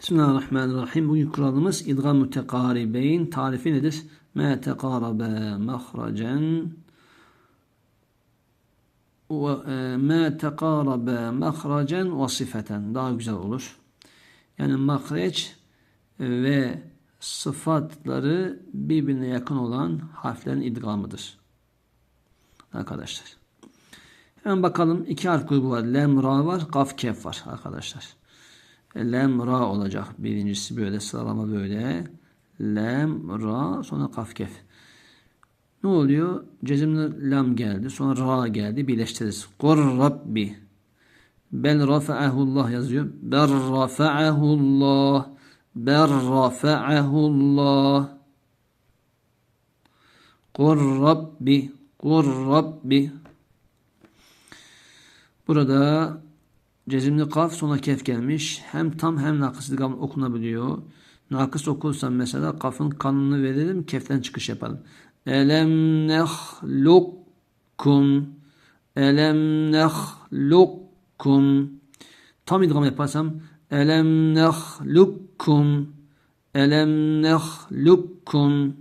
Bismillahirrahmanirrahim. Bugün kuralımız idgam mütekaribeyn. Tarifi nedir? Ma tekarabe mahracen ve ma tekarabe mahracen ve sıfaten. Daha güzel olur. Yani mahreç ve sıfatları birbirine yakın olan harflerin idgamıdır. Arkadaşlar. Hemen bakalım. İki harf grubu var. Lem, ra var. Kaf, kef var arkadaşlar. Lem, ra olacak. Birincisi böyle. Sıralama böyle. Lem, ra. Sonra kaf, kef. Ne oluyor? Cezimli lam geldi. Sonra ra geldi. Birleştiririz. Kur Rabbi. Bel rafa'ahullah yazıyor. Ber rafa'ahullah. Ber rafa'ahullah. Kur Rabbi. Kur Rabbi. Burada cezimli kaf sonra kef gelmiş. Hem tam hem nakıs idgam okunabiliyor. Nakıs okursam mesela kafın kanını verelim. Keften çıkış yapalım. Elem nehlukkum. Elem nehlukkum. Tam idgam yaparsam elem nehlukkum. Elem nehlukkum.